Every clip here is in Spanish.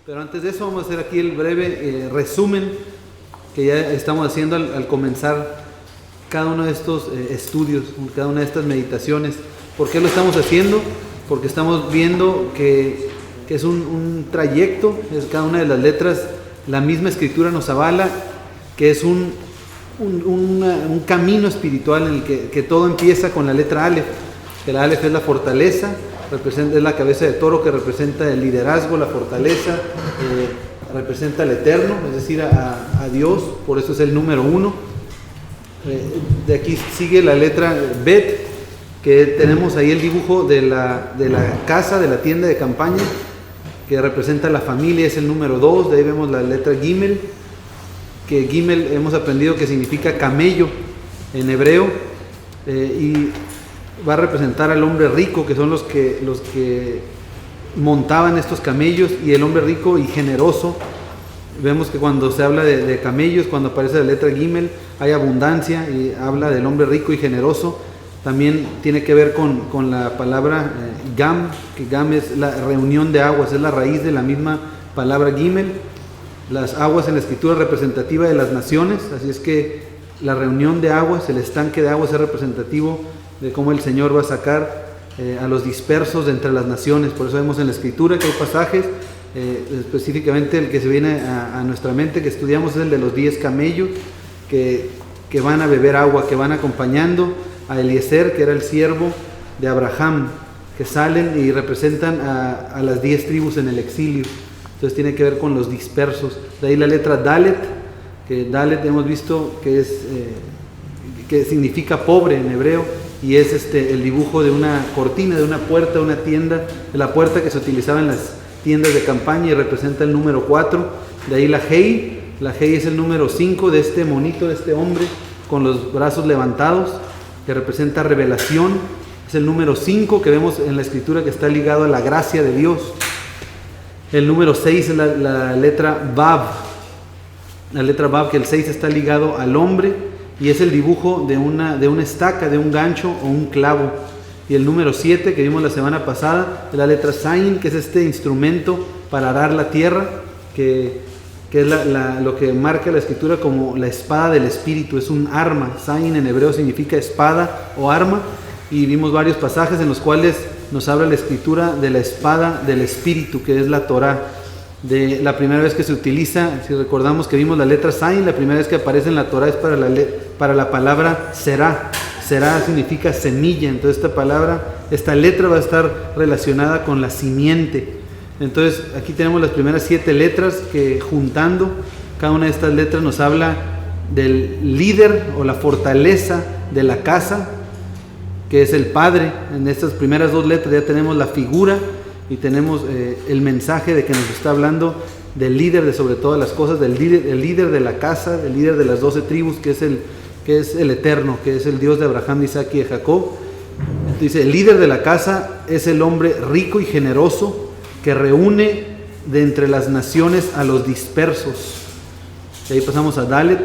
Pero antes de eso vamos a hacer aquí el breve resumen que ya estamos haciendo al comenzar cada uno de estos estudios, cada una de estas meditaciones. ¿Por qué lo estamos haciendo? Porque estamos viendo que es un trayecto, es cada una de las letras, la misma escritura nos avala, que es un camino espiritual en el que todo empieza con la letra Aleph. El Aleph es la fortaleza, es la cabeza de toro que representa el liderazgo, la fortaleza, representa al Eterno, es decir, a Dios, por eso es el número 1. De aquí sigue la letra Bet, que tenemos ahí el dibujo de la casa, de la tienda de campaña, que representa la familia, es el número 2. De ahí vemos la letra Gimel, que Gimel hemos aprendido que significa camello en hebreo, y va a representar al hombre rico, que son los que montaban estos camellos, y el hombre rico y generoso. Vemos que cuando se habla de camellos, cuando aparece la letra Gimel, hay abundancia y habla del hombre rico y generoso. También tiene que ver con la palabra Gam, que Gam es la reunión de aguas, es la raíz de la misma palabra Gimel. Las aguas en la escritura es representativa de las naciones, así es que la reunión de aguas, el estanque de aguas, es representativo de cómo el Señor va a sacar a los dispersos de entre las naciones. Por eso vemos en la escritura que hay pasajes, específicamente el que se viene a nuestra mente, que estudiamos, es el de los 10 camellos que van a beber agua, que van acompañando a Eliezer, que era el siervo de Abraham, que salen y representan a las 10 tribus en el exilio. Entonces tiene que ver con los dispersos. De ahí la letra Dalet, que Dalet hemos visto que significa pobre en hebreo, y es el dibujo de una cortina, de una puerta, de una tienda, de la puerta que se utilizaba en las tiendas de campaña, y representa el número 4. De ahí la Hei es el número 5 de este monito, de este hombre con los brazos levantados, que representa revelación. Es el número 5 que vemos en la escritura, que está ligado a la gracia de Dios. El número 6 es la letra Vav. La letra Vav, que el 6 está ligado al hombre, y es el dibujo de una estaca, de un gancho o un clavo. Y el número 7 que vimos la semana pasada es la letra Zain, que es este instrumento para arar la tierra, que es lo que marca la escritura como la espada del espíritu, es un arma. Zain en hebreo significa espada o arma, y vimos varios pasajes en los cuales nos habla la escritura de la espada del espíritu, que es la Torah. De la primera vez que se utiliza, si recordamos que vimos la letra Zain, la primera vez que aparece en la Torah es para la palabra Será. Será significa semilla. Entonces esta letra va a estar relacionada con la simiente. Entonces aquí tenemos las primeras 7 letras, que juntando cada una de estas letras nos habla del líder o la fortaleza de la casa, que es el Padre. En estas primeras 2 letras ya tenemos la figura y tenemos el mensaje de que nos está hablando del líder de sobre todas las cosas, el líder de la casa, el líder de las 12 tribus, que es el Eterno, que es el Dios de Abraham, de Isaac y de Jacob. Dice, el líder de la casa es el hombre rico y generoso, que reúne de entre las naciones a los dispersos. De ahí pasamos a Dalet,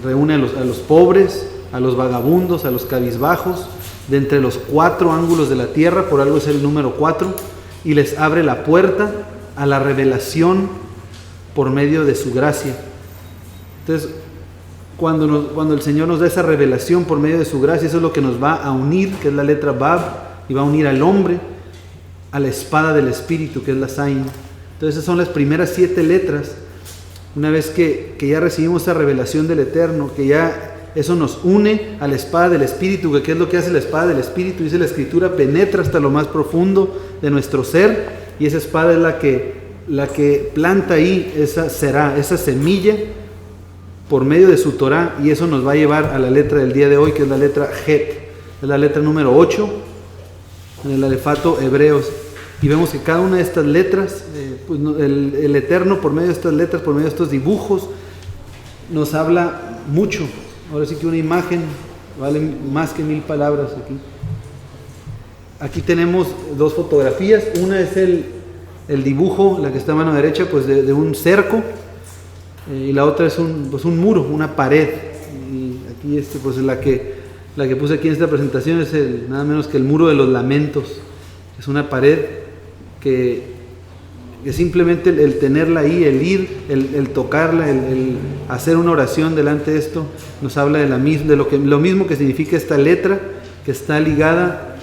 reúne a los pobres, a los vagabundos, a los cabizbajos, de entre los 4 ángulos de la tierra, por algo es el número 4, y les abre la puerta a la revelación por medio de su gracia. Entonces, cuando el Señor nos da esa revelación por medio de su gracia, eso es lo que nos va a unir, que es la letra Vav, y va a unir al hombre a la espada del espíritu, que es la Zain. Entonces esas son las primeras 7 letras. Una vez que ya recibimos esa revelación del Eterno, que ya eso nos une a la espada del espíritu, que ¿qué es lo que hace la espada del espíritu? Dice la escritura, penetra hasta lo más profundo de nuestro ser, y esa espada es la que planta ahí esa semilla por medio de su Torah, y eso nos va a llevar a la letra del día de hoy, que es la letra Het, es la letra número 8 en el alefato hebreos. Y vemos que cada una de estas letras, el Eterno por medio de estas letras, por medio de estos dibujos, nos habla mucho. Ahora sí que una imagen vale más que 1000 palabras. Aquí tenemos 2 fotografías. Una es el dibujo, la que está a mano derecha, pues de un cerco, y la otra es un muro, una pared. Y aquí pues la que puse aquí en esta presentación es nada menos que el muro de los lamentos. Es una pared que que simplemente el tenerla ahí, el ir, el tocarla, el hacer una oración delante de esto, nos habla de lo mismo que significa esta letra, que está ligada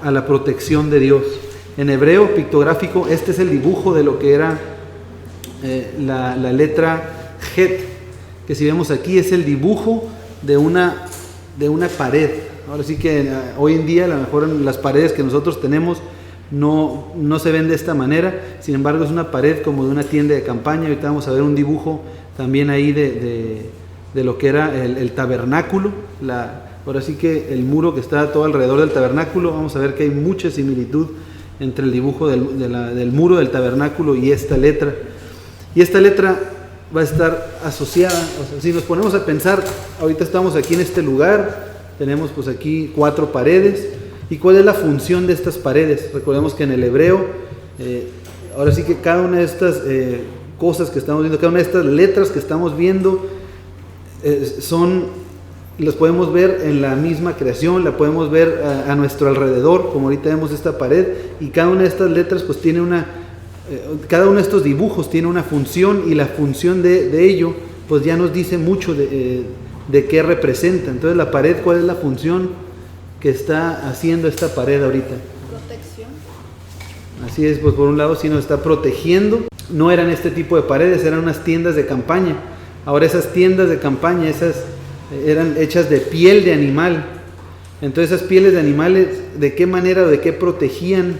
a la protección de Dios. En hebreo pictográfico, este es el dibujo de lo que era la letra Het, que si vemos aquí es el dibujo de una pared. Ahora sí que hoy en día a lo mejor las paredes que nosotros tenemos no se ven de esta manera, sin embargo es una pared como de una tienda de campaña. Ahorita vamos a ver un dibujo también ahí de lo que era el tabernáculo, ahora sí que el muro que está todo alrededor del tabernáculo. Vamos a ver que hay mucha similitud entre el dibujo del muro del tabernáculo y esta letra. Y esta letra va a estar asociada, o sea, si nos ponemos a pensar, ahorita estamos aquí en este lugar, tenemos pues aquí 4 paredes. ¿Y cuál es la función de estas paredes? Recordemos que en el hebreo, ahora sí que cada una de estas cosas que estamos viendo, cada una de estas letras que estamos viendo, las podemos ver en la misma creación, la podemos ver a nuestro alrededor, como ahorita vemos esta pared, y cada una de estas letras pues tiene cada uno de estos dibujos tiene una función, y la función de ello pues ya nos dice mucho de qué representa. Entonces la pared, ¿cuál es la función que está haciendo esta pared ahorita? Protección. Así es, pues por un lado sí nos está protegiendo. No eran este tipo de paredes, eran unas tiendas de campaña. Ahora esas tiendas de campaña, esas eran hechas de piel de animal. Entonces esas pieles de animales, ¿de qué manera o de qué protegían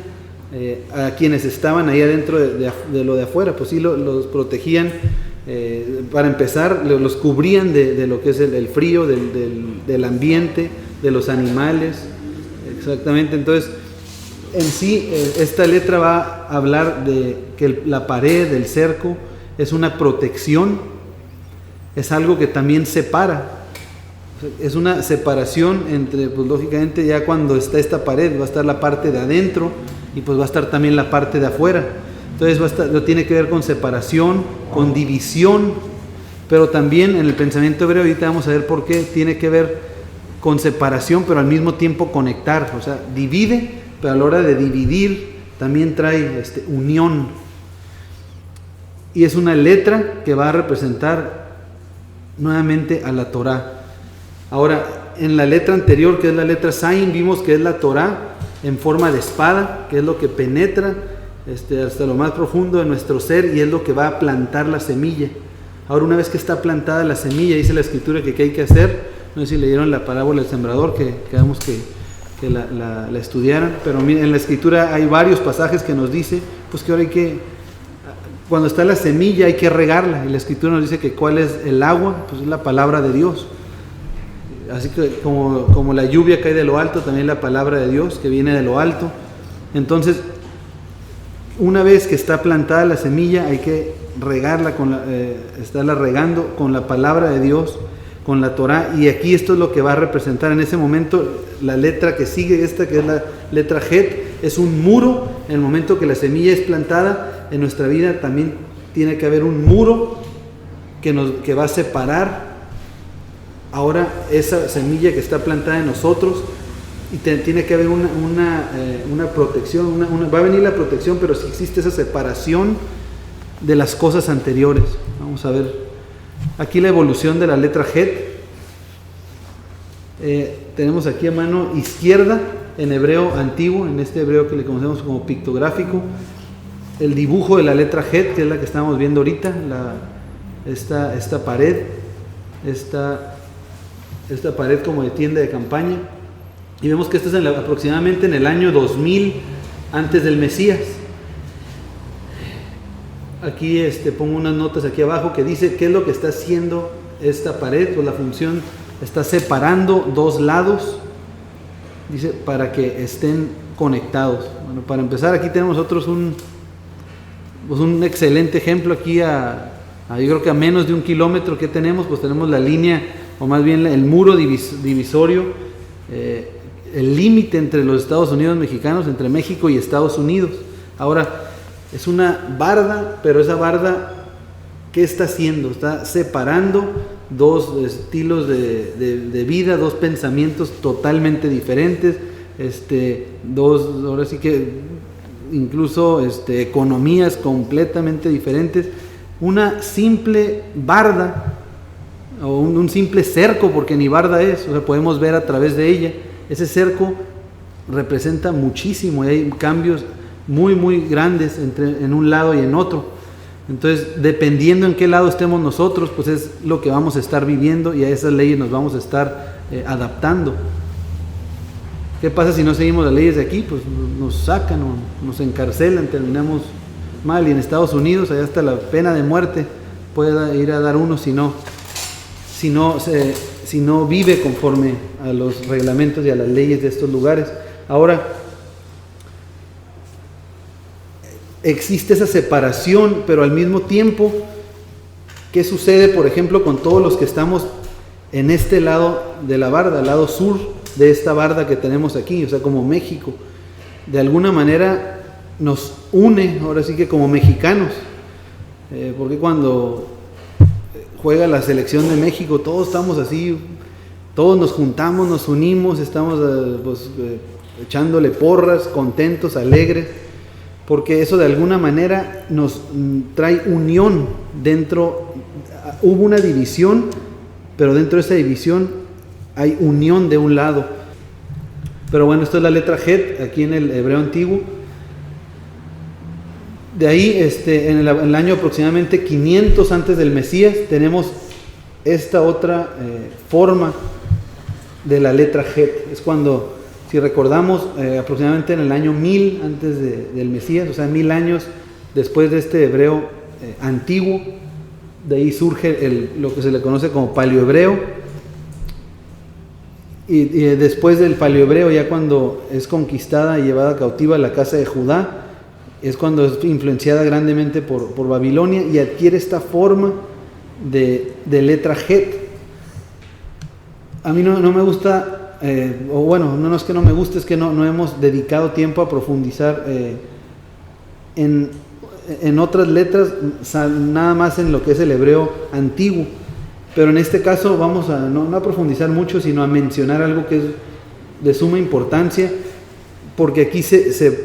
a quienes estaban ahí adentro de lo de afuera? Pues sí, los protegían. Para empezar, los cubrían de lo que es el frío, del ambiente, de los animales. Exactamente. Entonces, en sí, esta letra va a hablar de que la pared, el cerco, es una protección, es algo que también separa. Es una separación entre, pues lógicamente ya cuando está esta pared va a estar la parte de adentro y pues va a estar también la parte de afuera. Entonces lo tiene que ver con separación, con división, pero también en el pensamiento hebreo, ahorita vamos a ver por qué, tiene que ver con separación, pero al mismo tiempo conectar. O sea, divide, pero a la hora de dividir también trae unión. Y es una letra que va a representar nuevamente a la Torá. Ahora, en la letra anterior, que es la letra Zayin, vimos que es la Torá en forma de espada, que es lo que penetra hasta lo más profundo de nuestro ser, y es lo que va a plantar la semilla. Ahora, una vez que está plantada la semilla, dice la Escritura que ¿qué hay que hacer? No sé si leyeron la parábola del sembrador, que quedamos que la estudiaran, pero en la Escritura hay varios pasajes que nos dice pues que ahora cuando está la semilla hay que regarla, y la Escritura nos dice que ¿cuál es el agua? Pues es la palabra de Dios. Así que como la lluvia cae de lo alto, también la palabra de Dios que viene de lo alto. Entonces, una vez que está plantada la semilla, hay que regarla, estarla regando con la palabra de Dios, con la Torá. Y aquí esto es lo que va a representar en ese momento. La letra que sigue, esta que es la letra Het, es un muro. En el momento que la semilla es plantada en nuestra vida, también tiene que haber un muro que va a separar ahora esa semilla que está plantada en nosotros. Y tiene que haber una protección, va a venir la protección, pero si existe esa separación de las cosas anteriores. Vamos a ver aquí la evolución de la letra Het. Tenemos aquí a mano izquierda, en hebreo antiguo, en este hebreo que le conocemos como pictográfico, el dibujo de la letra Het, que es la que estamos viendo ahorita, esta pared, esta pared como de tienda de campaña. Y vemos que esto es aproximadamente en el año 2000 antes del Mesías. Aquí pongo unas notas aquí abajo que dice qué es lo que está haciendo esta pared. Pues la función está separando dos lados, dice, para que estén conectados. Bueno, para empezar, aquí tenemos nosotros un excelente ejemplo. Aquí yo creo que a menos de 1 kilómetro que tenemos, pues tenemos la línea, o más bien el muro divisorio, el límite entre los Estados Unidos mexicanos, entre México y Estados Unidos. Ahora, es una barda, pero esa barda, ¿qué está haciendo? Está separando dos estilos de vida, dos pensamientos totalmente diferentes, ahora sí que incluso economías completamente diferentes. Una simple barda o un simple cerco, porque ni barda es, o sea, podemos ver a través de ella. Ese cerco representa muchísimo y hay cambios muy muy grandes en un lado y en otro. Entonces, dependiendo en qué lado estemos nosotros, pues es lo que vamos a estar viviendo y a esas leyes nos vamos a estar adaptando. ¿Qué pasa si no seguimos las leyes de aquí? Pues nos sacan o nos encarcelan, terminamos mal. Y en Estados Unidos, allá hasta la pena de muerte puede ir a dar uno si no vive conforme a los reglamentos y a las leyes de estos lugares. Ahora, existe esa separación, pero al mismo tiempo, ¿qué sucede, por ejemplo, con todos los que estamos en este lado de la barda, al lado sur de esta barda que tenemos aquí? O sea, como México, de alguna manera nos une, ahora sí que como mexicanos, porque cuando juega la selección de México, todos estamos así, todos nos juntamos, nos unimos, estamos echándole porras, contentos, alegres, porque eso de alguna manera nos trae unión dentro. Hubo una división, pero dentro de esa división hay unión de un lado. Pero bueno, esto es la letra Het aquí en el hebreo antiguo. De ahí, en el año aproximadamente 500 antes del Mesías, tenemos esta otra forma de la letra Het. Es cuando, si recordamos, aproximadamente en el año 1000 antes del Mesías, o sea, 1000 años después de este hebreo antiguo, de ahí surge lo que se le conoce como paleohebreo. Y después del paleohebreo, ya cuando es conquistada y llevada cautiva la casa de Judá, es cuando es influenciada grandemente por Babilonia y adquiere esta forma de letra Het. A mí no me gusta, o bueno, no es que no me guste, es que no hemos dedicado tiempo a profundizar en otras letras, nada más en lo que es el hebreo antiguo. Pero en este caso vamos a no a profundizar mucho, sino a mencionar algo que es de suma importancia, porque aquí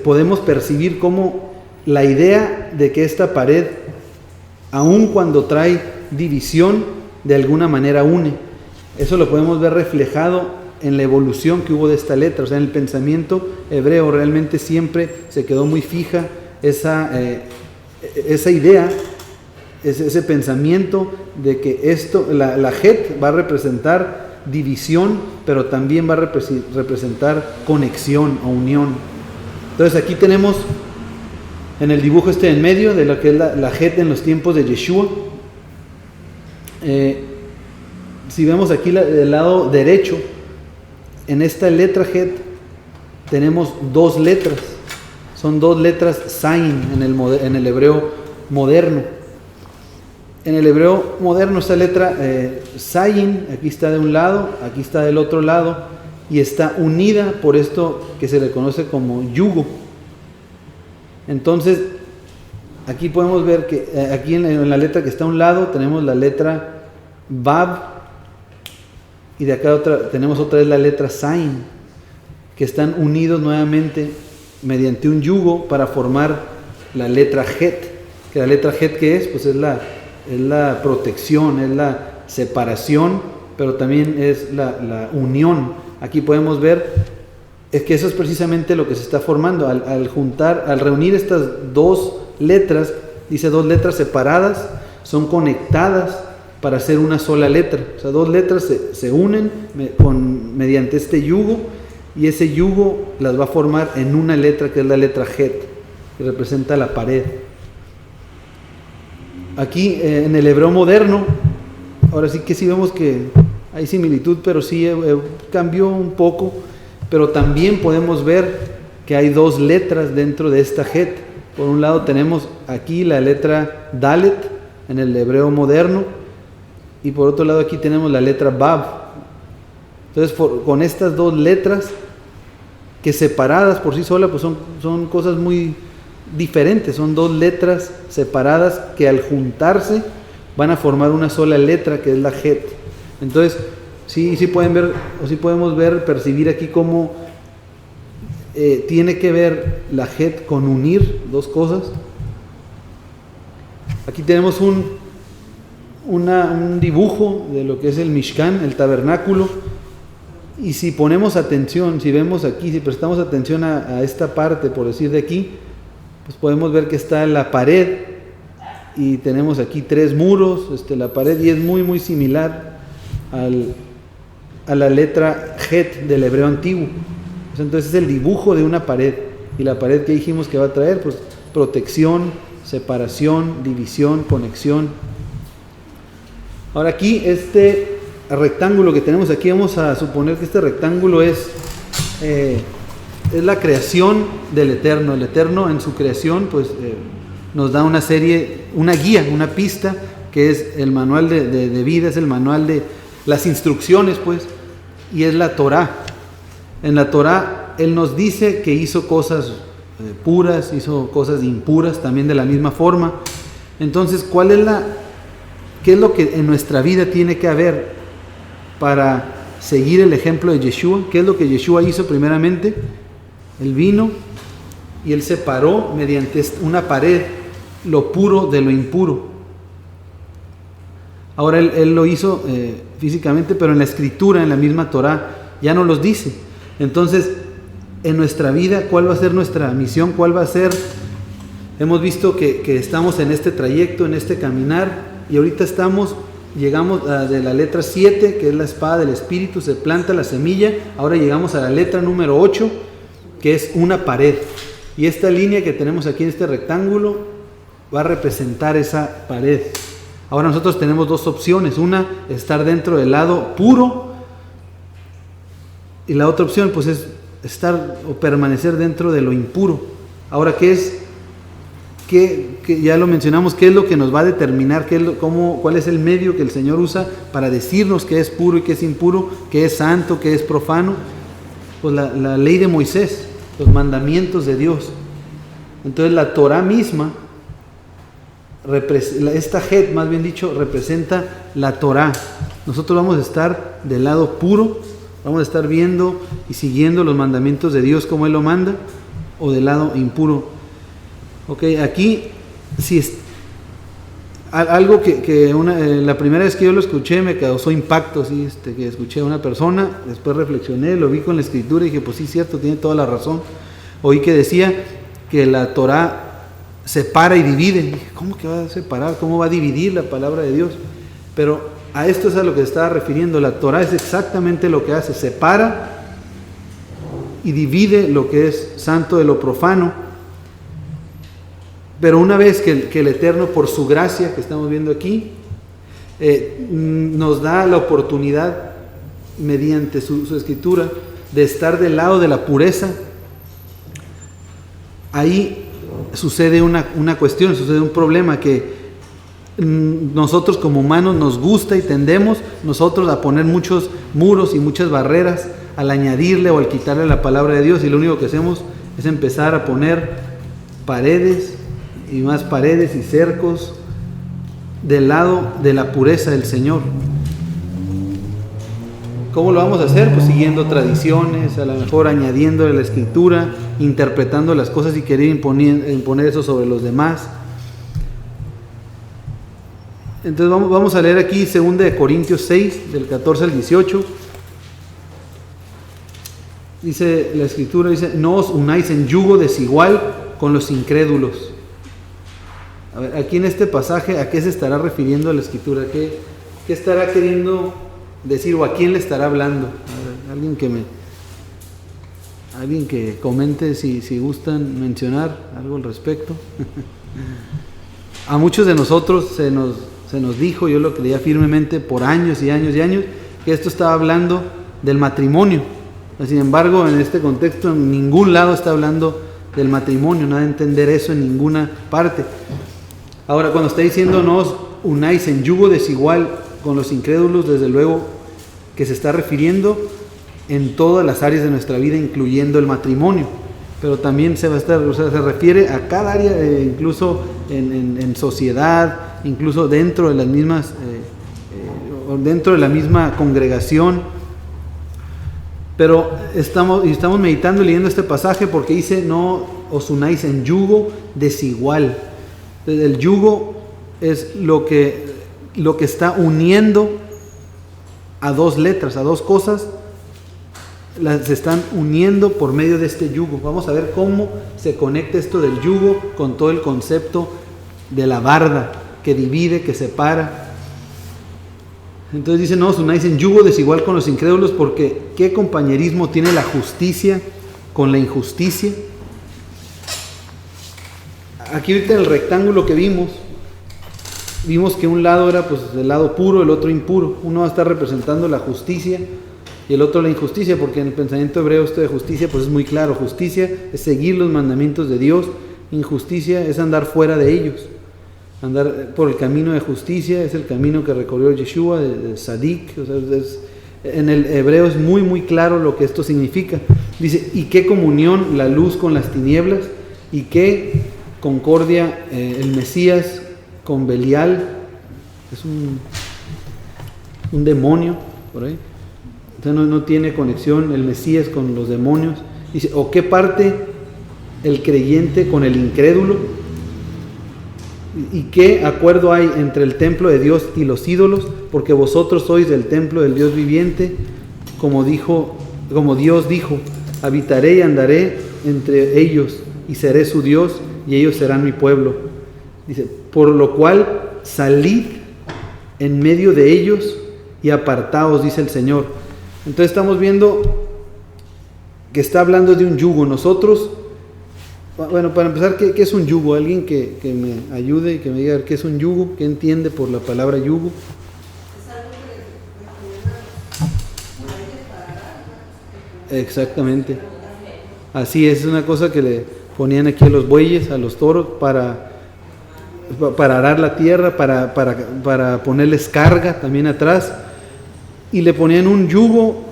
podemos percibir cómo la idea de que esta pared, aun cuando trae división, de alguna manera une. Eso lo podemos ver reflejado en la evolución que hubo de esta letra. O sea, en el pensamiento hebreo realmente siempre se quedó muy fija esa idea, ese pensamiento de que la Het va a representar división, pero también va a representar conexión o unión. Entonces aquí tenemos en el dibujo en medio de lo que es la Het en los tiempos de Yeshua. Si vemos aquí del lado derecho, en esta letra Het tenemos dos letras. Son dos letras Zayin en el hebreo moderno. En el hebreo moderno esta letra Zayin, aquí está de un lado, aquí está del otro lado, y está unida por esto que se le conoce como yugo. Entonces, aquí podemos ver que aquí en la letra que está a un lado tenemos la letra Vav, y de acá tenemos otra vez la letra Zayin, que están unidos nuevamente mediante un yugo para formar la letra Het. Que la letra Het, ¿qué es? Pues es la protección, es la separación, pero también es la unión. Aquí podemos ver es que eso es precisamente lo que se está formando al reunir estas dos letras. Dice dos letras separadas, son conectadas para hacer una sola letra. O sea, dos letras se unen mediante este yugo, y ese yugo las va a formar en una letra que es la letra Het, que representa la pared. Aquí en el hebreo moderno, ahora sí que sí vemos que hay similitud, pero sí cambió un poco. Pero también podemos ver que hay dos letras dentro de esta Het. Por un lado tenemos aquí la letra Dalet en el hebreo moderno, y por otro lado aquí tenemos la letra Vav. Entonces con estas dos letras, que separadas por sí solas pues son cosas muy diferentes, son dos letras separadas que al juntarse van a formar una sola letra que es la Het. Entonces sí pueden ver, o sí podemos ver, percibir aquí cómo tiene que ver la Het con unir dos cosas. Aquí tenemos un dibujo de lo que es el Mishkan, el tabernáculo, y si ponemos atención, si vemos aquí, si prestamos atención a esta parte, por decir de aquí, pues podemos ver que está la pared y tenemos aquí 3 muros, la pared, y es muy muy similar a la letra Het del hebreo antiguo. Entonces es el dibujo de una pared, y la pared que dijimos que va a traer, pues protección, separación, división, conexión. Ahora aquí este rectángulo que tenemos aquí, vamos a suponer que este rectángulo es la creación del Eterno. El Eterno en su creación pues nos da una guía, una pista, que es el manual de vida, es el manual de las instrucciones pues, y es la Torá. En la Torá Él nos dice que hizo cosas puras, hizo cosas impuras también de la misma forma. Entonces, ¿qué es lo que en nuestra vida tiene que haber para seguir el ejemplo de Yeshua? ¿Qué es lo que Yeshua hizo primeramente? Él vino y Él separó mediante una pared lo puro de lo impuro. Ahora Él lo hizo físicamente, pero en la escritura, en la misma Torá, ya no los dice. Entonces, en nuestra vida, ¿cuál va a ser nuestra misión? ¿Cuál va a ser? Hemos visto que estamos en este trayecto, en este caminar, y ahorita llegamos de la letra 7, que es la espada del Espíritu, se planta la semilla. Ahora llegamos a la letra número 8, que es una pared. Y esta línea que tenemos aquí en este rectángulo va a representar esa pared. Ahora nosotros tenemos 2 opciones. Una, estar dentro del lado puro, y la otra opción pues es estar o permanecer dentro de lo impuro. Ahora, ¿qué es? Que ya lo mencionamos, ¿qué es lo que nos va a determinar? ¿Cuál es el medio que el Señor usa para decirnos qué es puro y qué es impuro, qué es santo, qué es profano? Pues la ley de Moisés, los mandamientos de Dios. Entonces la Torah misma, esta Het, más bien dicho, representa la Torah. Nosotros vamos a estar del lado puro, vamos a estar viendo y siguiendo los mandamientos de Dios como Él lo manda, o del lado impuro. Ok, aquí, si es algo que la primera vez que yo lo escuché me causó impacto, ¿sí? Que escuché a una persona, después reflexioné, lo vi con la escritura y dije, pues sí, cierto, tiene toda la razón. Oí que decía que la Torah separa y divide. Y dije, ¿cómo que va a separar? ¿Cómo va a dividir la palabra de Dios? Pero a esto es a lo que se estaba refiriendo. La Torah es exactamente lo que hace, separa y divide lo que es santo de lo profano. Pero una vez que el Eterno, por su gracia que estamos viendo aquí, nos da la oportunidad, mediante su escritura, de estar del lado de la pureza, ahí sucede una cuestión, sucede un problema que nosotros como humanos nos gusta y tendemos nosotros a poner muchos muros y muchas barreras al añadirle o al quitarle la palabra de Dios, y lo único que hacemos es empezar a poner paredes y más paredes y cercos del lado de la pureza del Señor. ¿Cómo lo vamos a hacer? Pues siguiendo tradiciones, a lo mejor añadiéndole la escritura, interpretando las cosas y querer imponer eso sobre los demás. Entonces vamos a leer aquí 2 Corintios 6, del 14 al 18. Dice la escritura, no os unáis en yugo desigual con los incrédulos. A ver, aquí en este pasaje, ¿a qué se estará refiriendo la escritura? ¿Qué estará queriendo decir o a quién le estará hablando? A ver, alguien que comente si gustan mencionar algo al respecto. A muchos de nosotros se nos dijo, yo lo creía firmemente por años y años y años, que esto estaba hablando del matrimonio. Sin embargo, en este contexto, en ningún lado está hablando del matrimonio, nada de entender eso en ninguna parte. Ahora, cuando está diciendo no os unáis en yugo desigual con los incrédulos, desde luego que se está refiriendo en todas las áreas de nuestra vida, incluyendo el matrimonio, pero también se refiere a cada área, incluso en sociedad, incluso dentro de las mismas, dentro de la misma congregación. Pero estamos meditando y leyendo este pasaje porque dice: no os unáis en yugo desigual. Entonces, el yugo es lo que está uniendo a dos letras, a dos cosas, se están uniendo por medio de este yugo. Vamos a ver cómo se conecta esto del yugo con todo el concepto de la barda que divide, que separa. Entonces dice: no os unáis en yugo desigual con los incrédulos, porque ¿qué compañerismo tiene la justicia con la injusticia? Aquí ahorita en el rectángulo que vimos que un lado era pues el lado puro, el otro impuro. Uno va a estar representando la justicia y el otro la injusticia, porque en el pensamiento hebreo esto de justicia pues es muy claro. Justicia es seguir los mandamientos de Dios, injusticia es andar fuera de ellos. Andar por el camino de justicia es el camino que recorrió Yeshua, de Sadik. O sea, en el hebreo es muy muy claro lo que esto significa. Dice: ¿y qué comunión la luz con las tinieblas? ¿Y qué concordia el Mesías con Belial? Es un demonio por ahí. O sea, no tiene conexión el Mesías con los demonios. Dice: ¿o qué parte el creyente con el incrédulo? ¿Y qué acuerdo hay entre el templo de Dios y los ídolos? Porque vosotros sois del templo del Dios viviente, como Dios dijo: habitaré y andaré entre ellos, y seré su Dios, y ellos serán mi pueblo. Dice: por lo cual salid en medio de ellos y apartaos, dice el Señor. Entonces estamos viendo que está hablando de un yugo. Nosotros, bueno, para empezar, ¿qué es un yugo? Alguien que me ayude y que me diga qué es un yugo, qué entiende por la palabra yugo. Exactamente. Así es una cosa que le ponían aquí a los bueyes, a los toros, para arar la tierra, para ponerles carga también atrás, y le ponían un yugo,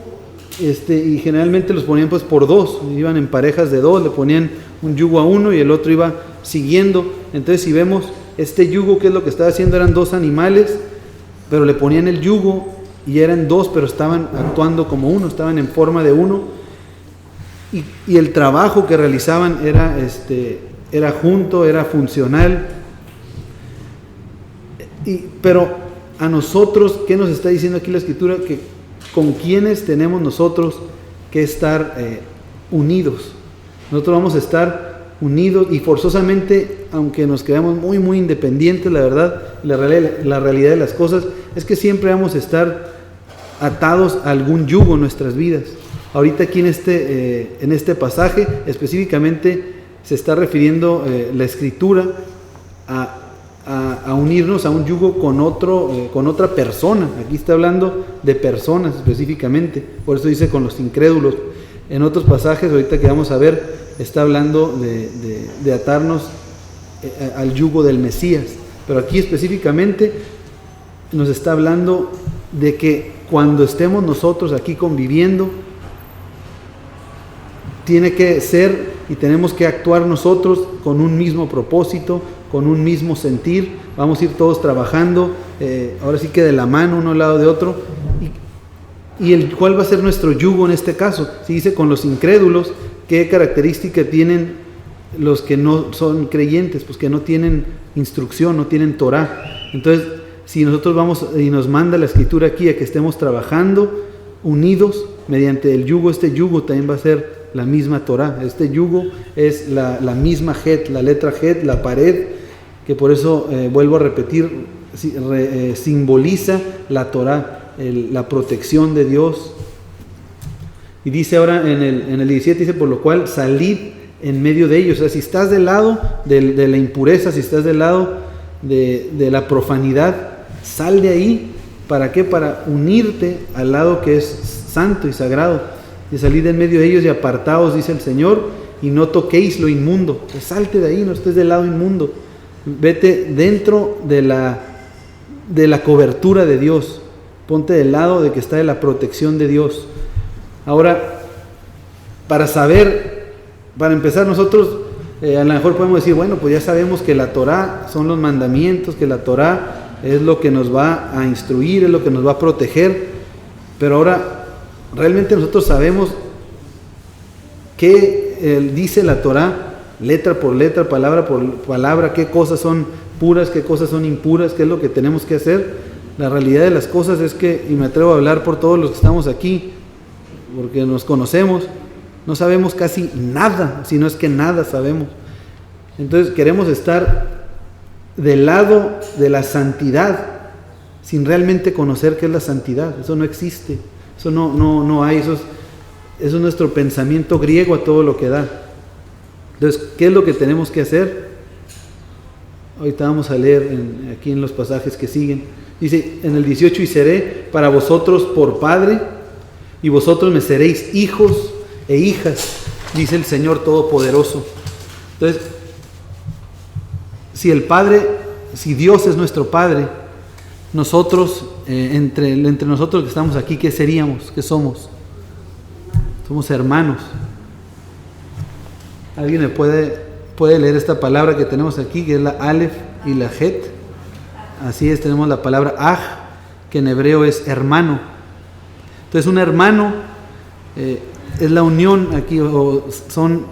y generalmente los ponían pues por dos, iban en parejas de dos, le ponían un yugo a uno y el otro iba siguiendo. Entonces, si vemos este yugo, ¿qué es lo que estaba haciendo? Eran dos animales, pero le ponían el yugo y eran dos, pero estaban actuando como uno, estaban en forma de uno, y el trabajo que realizaban era junto, era funcional. Pero a nosotros, ¿qué nos está diciendo aquí la Escritura? Que con quienes tenemos nosotros que estar unidos. Nosotros vamos a estar unidos, y forzosamente, aunque nos creamos muy muy independientes, la verdad, la realidad de las cosas es que siempre vamos a estar atados a algún yugo en nuestras vidas. Ahorita aquí en este pasaje específicamente se está refiriendo la Escritura a unirnos a un yugo con otra persona. Aquí está hablando de personas específicamente, por eso dice con los incrédulos. En otros pasajes, ahorita que vamos a ver, está hablando de atarnos al yugo del Mesías, pero aquí específicamente nos está hablando de que cuando estemos nosotros aquí conviviendo, tiene que ser y tenemos que actuar nosotros con un mismo propósito, con un mismo sentir. Vamos a ir todos trabajando, ahora sí que de la mano, uno al lado de otro. ¿Y cuál va a ser nuestro yugo en este caso? Si dice con los incrédulos, ¿qué característica tienen los que no son creyentes? Pues que no tienen instrucción, no tienen Torah. Entonces, si nosotros vamos y nos manda la Escritura aquí a que estemos trabajando unidos mediante el yugo, este yugo también va a ser la misma Torah. Este yugo es la misma Het, la letra Het, la pared, que por eso, vuelvo a repetir, simboliza la Torah, la protección de Dios. Y dice ahora en el 17, dice: por lo cual salid en medio de ellos. O sea, si estás del lado de la impureza, si estás del lado de la profanidad, sal de ahí. ¿Para qué? Para unirte al lado que es santo y sagrado. Y salid en medio de ellos y apartaos, dice el Señor, y no toquéis lo inmundo. Pues salte de ahí, no estés del lado inmundo. Vete dentro de la cobertura de Dios. Ponte del lado de que está de la protección de Dios. Ahora, para empezar nosotros, a lo mejor podemos decir, bueno, pues ya sabemos que la Torah son los mandamientos, que la Torah es lo que nos va a instruir, es lo que nos va a proteger, pero ahora, ¿realmente nosotros sabemos qué dice la Torá, letra por letra, palabra por palabra, qué cosas son puras, qué cosas son impuras, qué es lo que tenemos que hacer. La realidad de las cosas es que, y me atrevo a hablar por todos los que estamos aquí, porque nos conocemos, no sabemos casi nada, si no es que nada sabemos. Entonces queremos estar del lado de la santidad sin realmente conocer qué es la santidad. Eso no existe, eso no hay, eso es nuestro pensamiento griego a todo lo que da. Entonces, ¿qué es lo que tenemos que hacer? Ahorita vamos a leer aquí en los pasajes que siguen. Dice en el 18: y seré para vosotros por padre, y vosotros me seréis hijos e hijas, dice el Señor Todopoderoso. Entonces, si Dios es nuestro Padre, nosotros, entre nosotros que estamos aquí, ¿qué seríamos? ¿Qué somos? Somos hermanos. ¿Alguien me puede leer esta palabra que tenemos aquí, que es la Aleph y la Het? Así es, tenemos la palabra Aj, que en hebreo es hermano. Entonces, un hermano es la unión aquí,